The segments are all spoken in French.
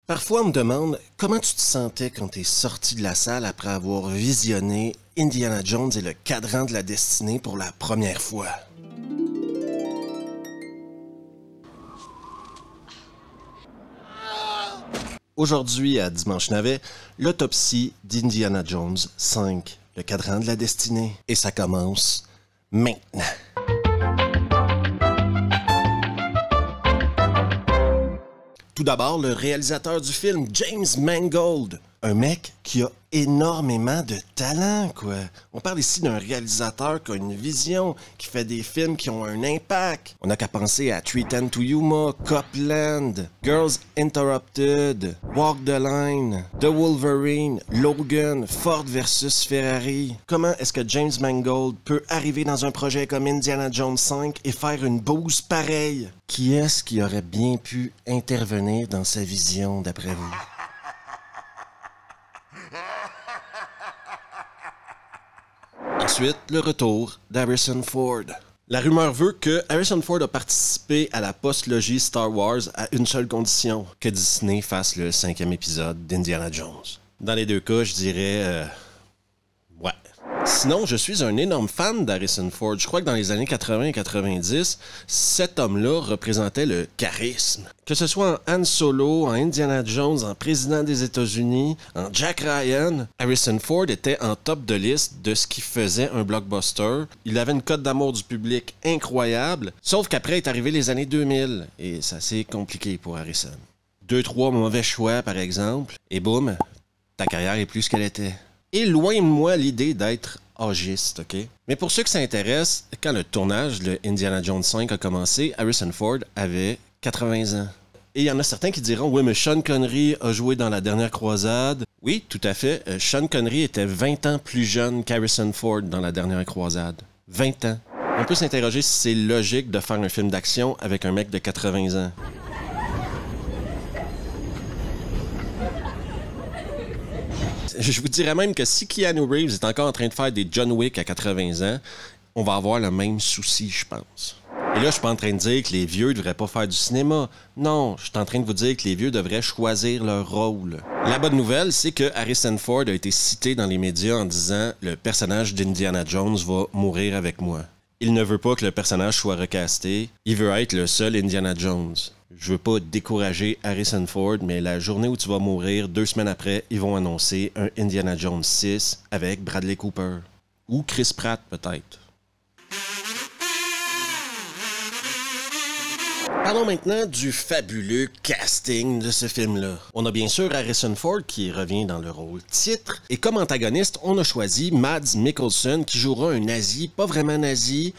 Parfois, on me demande comment tu te sentais quand tu es sorti de la salle après avoir visionné Indiana Jones et le cadran de la destinée pour la première fois. Aujourd'hui, à Dimanche Navet, l'autopsie d'Indiana Jones 5, le cadran de la destinée. Et ça commence maintenant. Tout d'abord, le réalisateur du film, James Mangold. Un mec qui a énormément de talent, quoi. On parle ici d'un réalisateur qui a une vision, qui fait des films qui ont un impact. On n'a qu'à penser à 3:10 to Yuma, Copland, Girls Interrupted, Walk the Line, The Wolverine, Logan, Ford versus Ferrari. Comment est-ce que James Mangold peut arriver dans un projet comme Indiana Jones 5 et faire une bouse pareille? Qui est-ce qui aurait bien pu intervenir dans sa vision, d'après vous? Ensuite, le retour d'Harrison Ford. La rumeur veut que Harrison Ford a participé à la post-logie Star Wars à une seule condition, que Disney fasse le 5e épisode d'Indiana Jones. Dans les deux cas, je dirais... ouais. Sinon, je suis un énorme fan d'Harrison Ford. Je crois que dans les années 80 et 90, cet homme-là représentait le charisme. Que ce soit en Han Solo, en Indiana Jones, en président des États-Unis, en Jack Ryan, Harrison Ford était en top de liste de ce qui faisait un blockbuster. Il avait une cote d'amour du public incroyable, sauf qu'après est arrivé les années 2000, et ça s'est compliqué pour Harrison. 2-3 mauvais choix, par exemple, et boum, ta carrière est plus ce qu'elle était. Et loin de moi l'idée d'être âgiste, OK? Mais pour ceux que ça intéresse, quand le tournage de Indiana Jones 5 a commencé, Harrison Ford avait 80 ans. Et il y en a certains qui diront « Oui, mais Sean Connery a joué dans La Dernière Croisade. » Oui, tout à fait. Sean Connery était 20 ans plus jeune qu'Harrison Ford dans La Dernière Croisade. 20 ans. On peut s'interroger si c'est logique de faire un film d'action avec un mec de 80 ans. Je vous dirais même que si Keanu Reeves est encore en train de faire des John Wick à 80 ans, on va avoir le même souci, je pense. Et là, je suis pas en train de dire que les vieux devraient pas faire du cinéma. Non, je suis en train de vous dire que les vieux devraient choisir leur rôle. La bonne nouvelle, c'est que Harrison Ford a été cité dans les médias en disant « Le personnage d'Indiana Jones va mourir avec moi ». Il ne veut pas que le personnage soit recasté. Il veut être le seul Indiana Jones. Je veux pas décourager Harrison Ford, mais la journée où tu vas mourir, 2 semaines après, ils vont annoncer un Indiana Jones 6 avec Bradley Cooper. Ou Chris Pratt, peut-être. Parlons maintenant du fabuleux casting de ce film-là. On a bien sûr Harrison Ford qui revient dans le rôle titre. Et comme antagoniste, on a choisi Mads Mikkelsen qui jouera un nazi, pas vraiment nazi.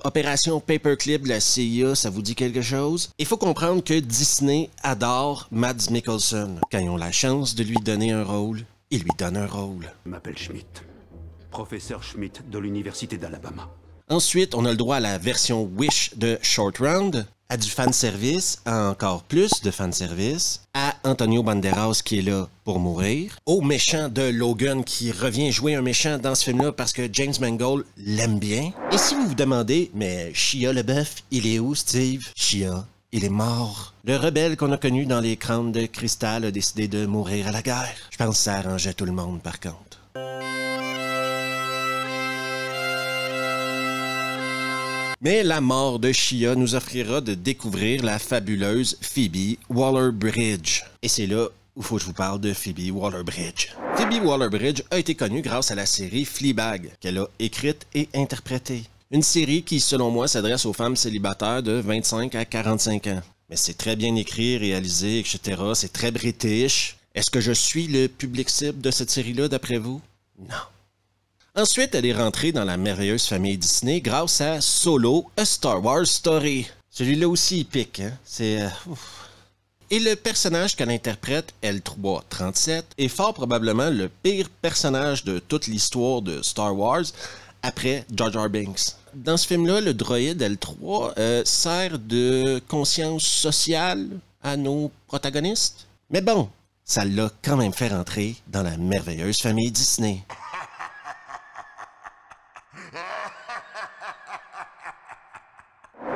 Opération Paperclip de la CIA, ça vous dit quelque chose? Il faut comprendre que Disney adore Mads Mikkelsen. Quand ils ont la chance de lui donner un rôle, ils lui donnent un rôle. Je m'appelle Schmidt. Professeur Schmidt de l'Université d'Alabama. Ensuite, on a le droit à la version Wish de Short Round, à du fanservice, à encore plus de fanservice, à Antonio Banderas qui est là pour mourir, au méchant de Logan qui revient jouer un méchant dans ce film-là parce que James Mangold l'aime bien. Et si vous vous demandez, mais Shia LaBeouf, il est où, Steve? Shia, il est mort. Le rebelle qu'on a connu dans les crânes de cristal a décidé de mourir à la guerre. Je pense que ça arrangeait tout le monde, par contre. Mais la mort de Shia nous offrira de découvrir la fabuleuse Phoebe Waller-Bridge. Et c'est là où il faut que je vous parle de Phoebe Waller-Bridge. Phoebe Waller-Bridge a été connue grâce à la série Fleabag, qu'elle a écrite et interprétée. Une série qui, selon moi, s'adresse aux femmes célibataires de 25 à 45 ans. Mais c'est très bien écrit, réalisé, etc. C'est très british. Est-ce que je suis le public cible de cette série-là, d'après vous? Non. Ensuite, elle est rentrée dans la merveilleuse famille Disney grâce à Solo, A Star Wars Story. Celui-là aussi, il pique, hein? C'est... Et le personnage qu'elle interprète, L3-37, est fort probablement le pire personnage de toute l'histoire de Star Wars, après Jar Jar Binks. Dans ce film-là, le droïde L3 sert de conscience sociale à nos protagonistes. Mais bon, ça l'a quand même fait rentrer dans la merveilleuse famille Disney.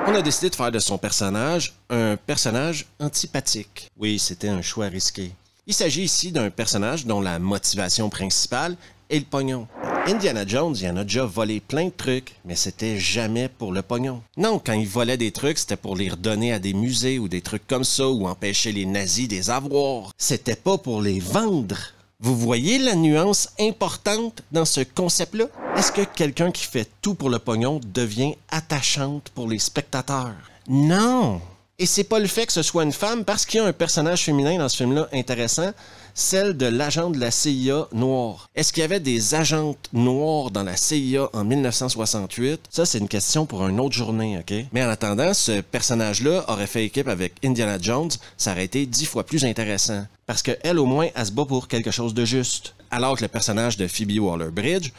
On On a décidé de faire de son personnage un personnage antipathique. Oui, c'était un choix risqué. Il s'agit ici d'un personnage dont la motivation principale est le pognon. Indiana Jones, il en a déjà volé plein de trucs, mais c'était jamais pour le pognon. Non, quand il volait des trucs, c'était pour les redonner à des musées ou des trucs comme ça, ou empêcher les nazis de les avoir. C'était pas pour les vendre. Vous voyez la nuance importante dans ce concept-là? Est-ce que quelqu'un qui fait tout pour le pognon devient attachante pour les spectateurs? Non! Et c'est pas le fait que ce soit une femme, parce qu'il y a un personnage féminin dans ce film-là intéressant, celle de l'agent de la CIA noire. Est-ce qu'il y avait des agentes noires dans la CIA en 1968? Ça, c'est une question pour une autre journée, OK? Mais en attendant, ce personnage-là aurait fait équipe avec Indiana Jones, ça aurait été 10 fois plus intéressant. Parce qu'elle, au moins, elle se bat pour quelque chose de juste. Alors que le personnage de Phoebe Waller-Bridge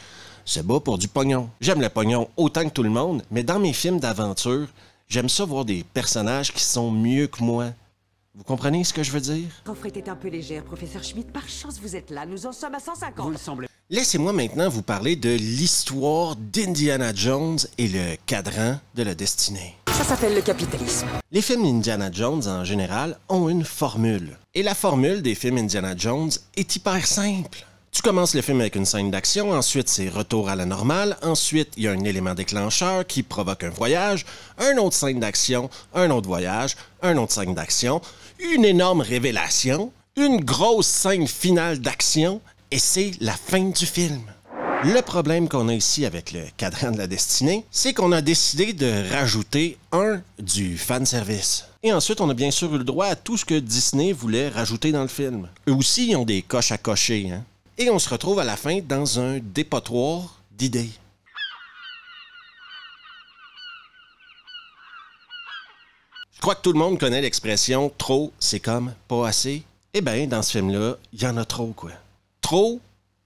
se bat pour du pognon. J'aime le pognon autant que tout le monde, mais dans mes films d'aventure, j'aime ça voir des personnages qui sont mieux que moi. Vous comprenez ce que je veux dire? L'offre était un peu légère, professeur Schmidt. Par chance, vous êtes là. Nous en sommes à 150. Vous le semblez. Laissez-moi maintenant vous parler de l'histoire d'Indiana Jones et le cadran de la destinée. Ça s'appelle le capitalisme. Les films Indiana Jones, en général, ont une formule. Et la formule des films Indiana Jones est hyper simple. Tu commences le film avec une scène d'action, ensuite c'est retour à la normale, ensuite il y a un élément déclencheur qui provoque un voyage, une autre scène d'action, un autre voyage, une autre scène d'action, une énorme révélation, une grosse scène finale d'action, et c'est la fin du film. Le problème qu'on a ici avec le cadran de la destinée, c'est qu'on a décidé de rajouter du fanservice. Et ensuite, on a bien sûr eu le droit à tout ce que Disney voulait rajouter dans le film. Eux aussi, ils ont des coches à cocher, hein? Et on se retrouve à la fin dans un dépotoir d'idées. Je crois que tout le monde connaît l'expression « trop, c'est comme pas assez ». Eh bien, dans ce film-là, il y en a trop, quoi. Trop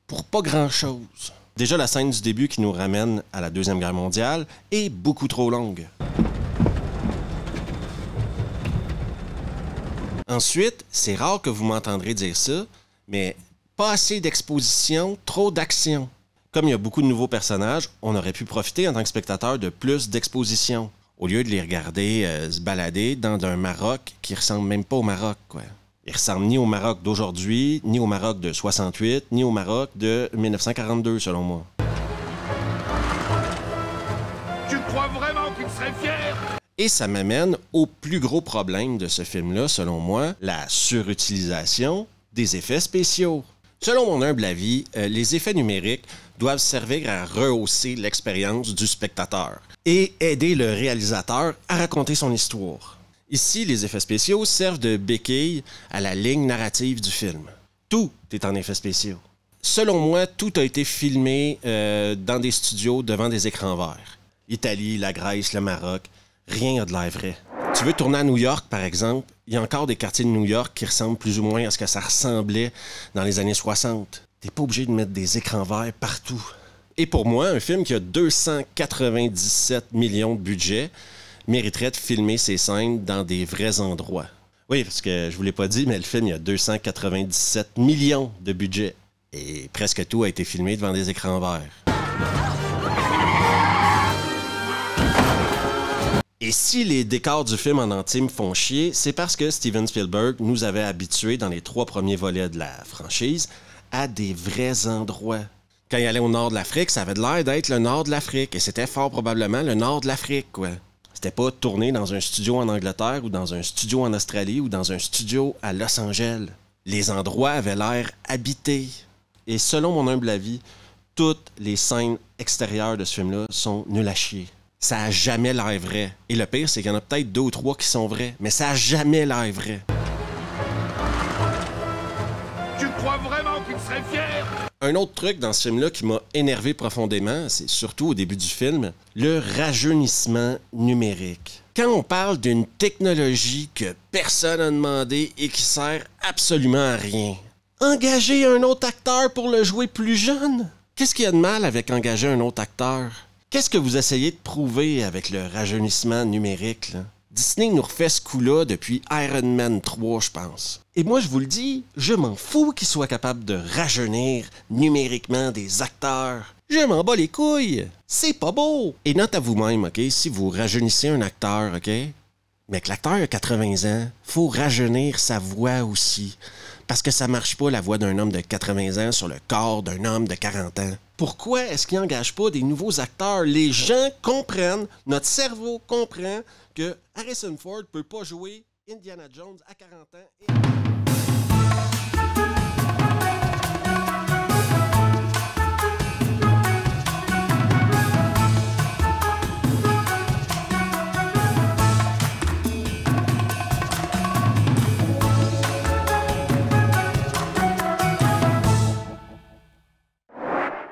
pour pas grand-chose. Déjà, la scène du début qui nous ramène à la Deuxième Guerre mondiale est beaucoup trop longue. Ensuite, c'est rare que vous m'entendrez dire ça, mais pas assez d'exposition, trop d'action. Comme il y a beaucoup de nouveaux personnages, on aurait pu profiter en tant que spectateur de plus d'exposition, au lieu de les regarder se balader dans un Maroc qui ressemble même pas au Maroc, quoi. Il ressemble ni au Maroc d'aujourd'hui, ni au Maroc de 68, ni au Maroc de 1942, selon moi. Tu crois vraiment qu'il serait fier? Et ça m'amène au plus gros problème de ce film-là, selon moi, la surutilisation des effets spéciaux. Selon mon humble avis, les effets numériques doivent servir à rehausser l'expérience du spectateur et aider le réalisateur à raconter son histoire. Ici, les effets spéciaux servent de béquille à la ligne narrative du film. Tout est en effets spéciaux. Selon moi, tout a été filmé dans des studios devant des écrans verts. L'Italie, la Grèce, le Maroc, rien n'a de l'air vrai. Tu veux tourner à New York, par exemple, il y a encore des quartiers de New York qui ressemblent plus ou moins à ce que ça ressemblait dans les années 60. T'es pas obligé de mettre des écrans verts partout. Et pour moi, un film qui a 297 millions de budget mériterait de filmer ses scènes dans des vrais endroits. Oui, parce que je vous l'ai pas dit, mais le film, il a 297 millions de budget. Et presque tout a été filmé devant des écrans verts. Et si les décors du film en entier me font chier, c'est parce que Steven Spielberg nous avait habitués dans les 3 premiers volets de la franchise à des vrais endroits. Quand il allait au nord de l'Afrique, ça avait l'air d'être le nord de l'Afrique, et c'était fort probablement le nord de l'Afrique, quoi. C'était pas tourné dans un studio en Angleterre ou dans un studio en Australie ou dans un studio à Los Angeles. Les endroits avaient l'air habités. Et selon mon humble avis, toutes les scènes extérieures de ce film-là sont nulles à chier. Ça a jamais l'air vrai. Et le pire, c'est qu'il y en a peut-être 2 ou 3 qui sont vrais, mais ça a jamais l'air vrai. Tu crois vraiment qu'il serait fier? Un autre truc dans ce film-là qui m'a énervé profondément, c'est surtout au début du film, le rajeunissement numérique. Quand on parle d'une technologie que personne n'a demandé et qui sert absolument à rien, engager un autre acteur pour le jouer plus jeune? Qu'est-ce qu'il y a de mal avec engager un autre acteur? Qu'est-ce que vous essayez de prouver avec le rajeunissement numérique, là? Disney nous refait ce coup-là depuis Iron Man 3, je pense. Et moi, je vous le dis, je m'en fous qu'ils soient capables de rajeunir numériquement des acteurs. Je m'en bats les couilles. C'est pas beau. Et note à vous-même, OK, si vous rajeunissez un acteur, OK, mais que l'acteur a 80 ans, faut rajeunir sa voix aussi. Parce que ça marche pas la voix d'un homme de 80 ans sur le corps d'un homme de 40 ans. Pourquoi est-ce qu'ils n'engagent pas des nouveaux acteurs? Les gens comprennent, notre cerveau comprend que Harrison Ford peut pas jouer Indiana Jones à 40 ans.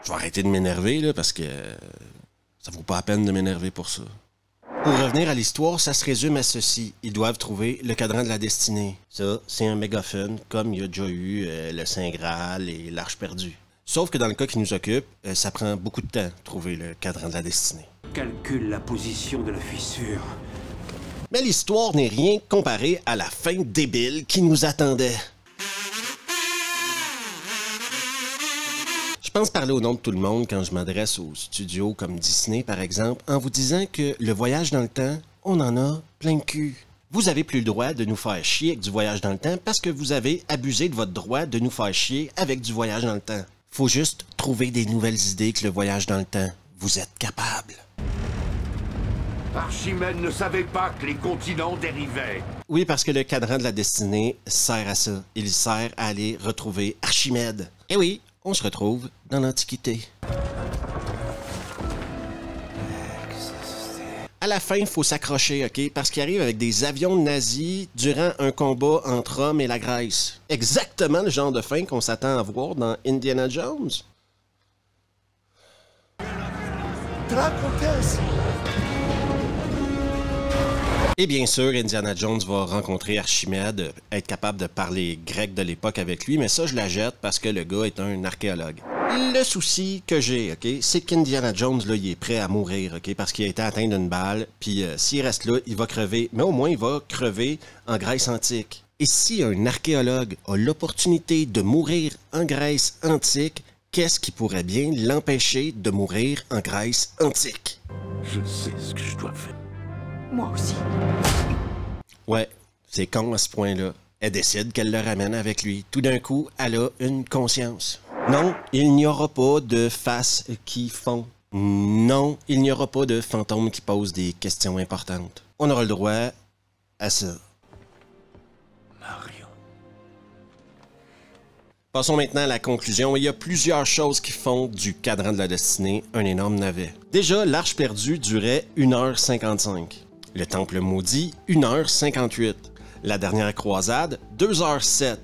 Je vais arrêter de m'énerver, là, parce que ça vaut pas la peine de m'énerver pour ça. Pour revenir à l'histoire, ça se résume à ceci. Ils doivent trouver le cadran de la destinée. Ça, c'est un mégaphone, comme il y a déjà eu le Saint Graal et l'Arche perdue. Sauf que dans le cas qui nous occupe, ça prend beaucoup de temps, trouver le cadran de la destinée. Calcule la position de la fissure. Mais l'histoire n'est rien comparée à la fin débile qui nous attendait. Je pense parler au nom de tout le monde quand je m'adresse aux studios comme Disney, par exemple, en vous disant que le voyage dans le temps, on en a plein le cul. Vous avez plus le droit de nous faire chier avec du voyage dans le temps parce que vous avez abusé de votre droit de nous faire chier avec du voyage dans le temps. Faut juste trouver des nouvelles idées que le voyage dans le temps. Vous êtes capable. Archimède ne savait pas que les continents dérivaient. Oui, parce que le cadran de la destinée sert à ça. Il sert à aller retrouver Archimède. Eh oui, on se retrouve dans l'Antiquité. À la fin, il faut s'accrocher, OK? Parce qu'il arrive avec des avions nazis durant un combat entre Rome et la Grèce. Exactement le genre de fin qu'on s'attend à voir dans Indiana Jones. Dracotès! Et bien sûr, Indiana Jones va rencontrer Archimède, être capable de parler grec de l'époque avec lui, mais ça, je la jette parce que le gars est un archéologue. Le souci que j'ai, OK, c'est qu'Indiana Jones, là, il est prêt à mourir, OK, parce qu'il a été atteint d'une balle, puis s'il reste là, il va crever, mais au moins, il va crever en Grèce antique. Et si un archéologue a l'opportunité de mourir en Grèce antique, qu'est-ce qui pourrait bien l'empêcher de mourir en Grèce antique? Je sais ce que je dois faire. Moi aussi. Ouais, c'est con à ce point-là. Elle décide qu'elle le ramène avec lui. Tout d'un coup, elle a une conscience. Non, il n'y aura pas de faces qui font. Non, il n'y aura pas de fantômes qui posent des questions importantes. On aura le droit à ça. Marion. Passons maintenant à la conclusion. Il y a plusieurs choses qui font du cadran de la destinée un énorme navet. Déjà, l'Arche perdue durait 1h55. Le Temple maudit, 1h58. La dernière croisade, 2h07.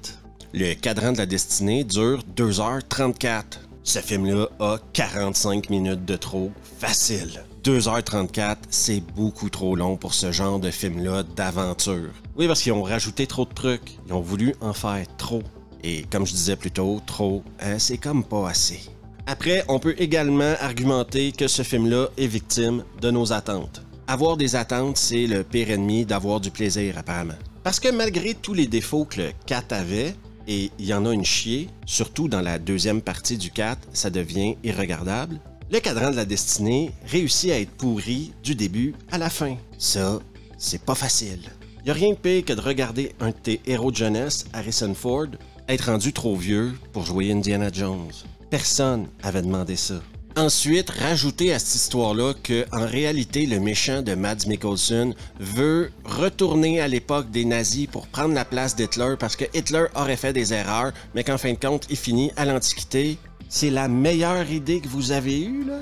Le cadran de la destinée dure 2h34. Ce film-là a 45 minutes de trop, facile. 2h34, c'est beaucoup trop long pour ce genre de film-là d'aventure. Oui, parce qu'ils ont rajouté trop de trucs. Ils ont voulu en faire trop. Et comme je disais plus tôt, trop, c'est comme pas assez. Après, on peut également argumenter que ce film-là est victime de nos attentes. Avoir des attentes, c'est le pire ennemi d'avoir du plaisir, apparemment. Parce que malgré tous les défauts que le 4 avait, et il y en a une chier, surtout dans la deuxième partie du 4, ça devient irregardable, le cadran de la destinée réussit à être pourri du début à la fin. Ça, c'est pas facile. Y a rien de pire que de regarder un de tes héros de jeunesse, Harrison Ford, être rendu trop vieux pour jouer Indiana Jones. Personne avait demandé ça. Ensuite, rajouter à cette histoire-là qu'en réalité, le méchant de Mads Mikkelsen veut retourner à l'époque des nazis pour prendre la place d'Hitler parce que Hitler aurait fait des erreurs, mais qu'en fin de compte, il finit à l'Antiquité. C'est la meilleure idée que vous avez eue, là?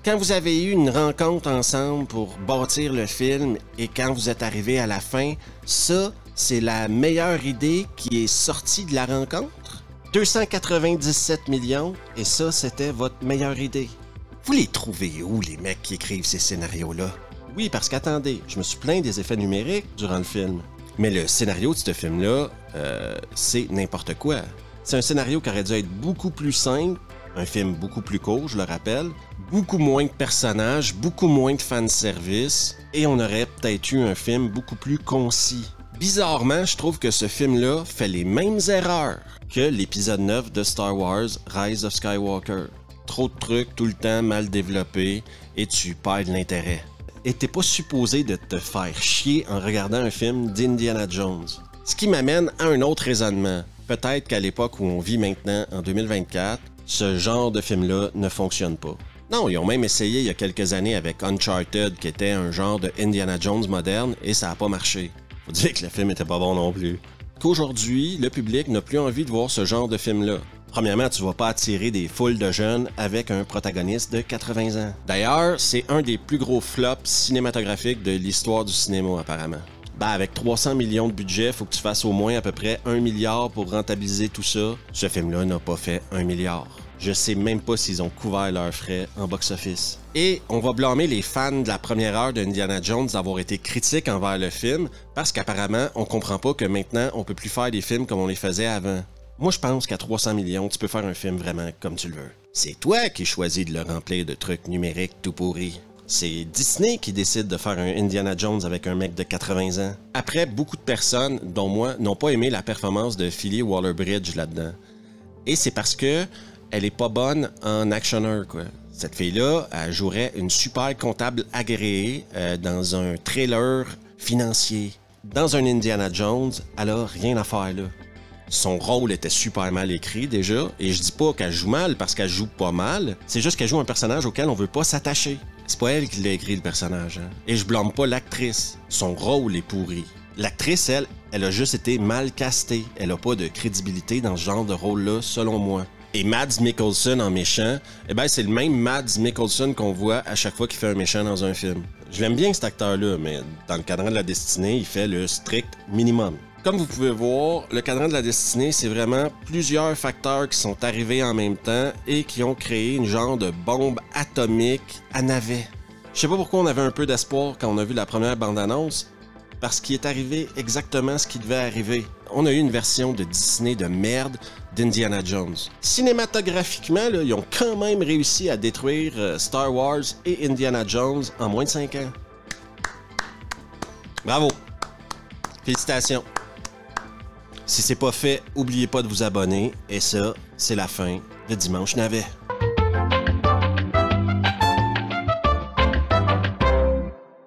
Quand vous avez eu une rencontre ensemble pour bâtir le film et quand vous êtes arrivé à la fin, ça, c'est la meilleure idée qui est sortie de la rencontre? 297 millions, et ça, c'était votre meilleure idée. Vous les trouvez où, les mecs qui écrivent ces scénarios-là? Oui, parce qu'attendez, je me suis plaint des effets numériques durant le film. Mais le scénario de ce film-là, c'est n'importe quoi. C'est un scénario qui aurait dû être beaucoup plus simple, un film beaucoup plus court, je le rappelle, beaucoup moins de personnages, beaucoup moins de fanservice. et on aurait peut-être eu un film beaucoup plus concis. Bizarrement, je trouve que ce film-là fait les mêmes erreurs que l'épisode 9 de Star Wars, Rise of Skywalker. Trop de trucs tout le temps mal développés et tu perds de l'intérêt. Et t'es pas supposé de te faire chier en regardant un film d'Indiana Jones. Ce qui m'amène à un autre raisonnement. Peut-être qu'à l'époque où on vit maintenant, en 2024, ce genre de film-là ne fonctionne pas. Non, ils ont même essayé il y a quelques années avec Uncharted, qui était un genre de Indiana Jones moderne, et ça n'a pas marché. Faut dire que le film était pas bon non plus. Qu'aujourd'hui, le public n'a plus envie de voir ce genre de film-là. Premièrement, tu vas pas attirer des foules de jeunes avec un protagoniste de 80 ans. D'ailleurs, c'est un des plus gros flops cinématographiques de l'histoire du cinéma, apparemment. Avec 300 millions de budget, faut que tu fasses au moins à peu près 1 milliard pour rentabiliser tout ça. Ce film-là n'a pas fait 1 milliard. Je sais même pas s'ils ont couvert leurs frais en box-office. Et on va blâmer les fans de la première heure d'Indiana Jones d'avoir été critiques envers le film, parce qu'apparemment, on comprend pas que maintenant, on peut plus faire des films comme on les faisait avant. Moi, je pense qu'à 300 millions, tu peux faire un film vraiment comme tu le veux. C'est toi qui choisis de le remplir de trucs numériques tout pourris. C'est Disney qui décide de faire un Indiana Jones avec un mec de 80 ans. Après, beaucoup de personnes, dont moi, n'ont pas aimé la performance de Phoebe Waller-Bridge là-dedans. Et c'est parce que elle est pas bonne en actionneur, quoi. Cette fille-là, elle jouerait une super comptable agréée dans un thriller financier. Dans un Indiana Jones, elle a rien à faire là. Son rôle était super mal écrit déjà, et je dis pas qu'elle joue mal parce qu'elle joue pas mal, c'est juste qu'elle joue un personnage auquel on veut pas s'attacher. C'est pas elle qui l'a écrit le personnage, hein? Et je blâme pas l'actrice, son rôle est pourri. L'actrice, elle a juste été mal castée, elle a pas de crédibilité dans ce genre de rôle-là, selon moi. Et Mads Mikkelsen en méchant, c'est le même Mads Mikkelsen qu'on voit à chaque fois qu'il fait un méchant dans un film. Je l'aime bien cet acteur-là, mais dans le cadran de la destinée, il fait le strict minimum. Comme vous pouvez voir, le cadran de la destinée, c'est vraiment plusieurs facteurs qui sont arrivés en même temps et qui ont créé une genre de bombe atomique à navet. Je sais pas pourquoi on avait un peu d'espoir quand on a vu la première bande-annonce, parce qu'il est arrivé exactement ce qui devait arriver. On a eu une version de Disney de merde d'Indiana Jones. Cinématographiquement, là, ils ont quand même réussi à détruire Star Wars et Indiana Jones en moins de 5 ans. Bravo! Félicitations! Si c'est pas fait, oubliez pas de vous abonner. Et ça, c'est la fin de Dimanche Navet.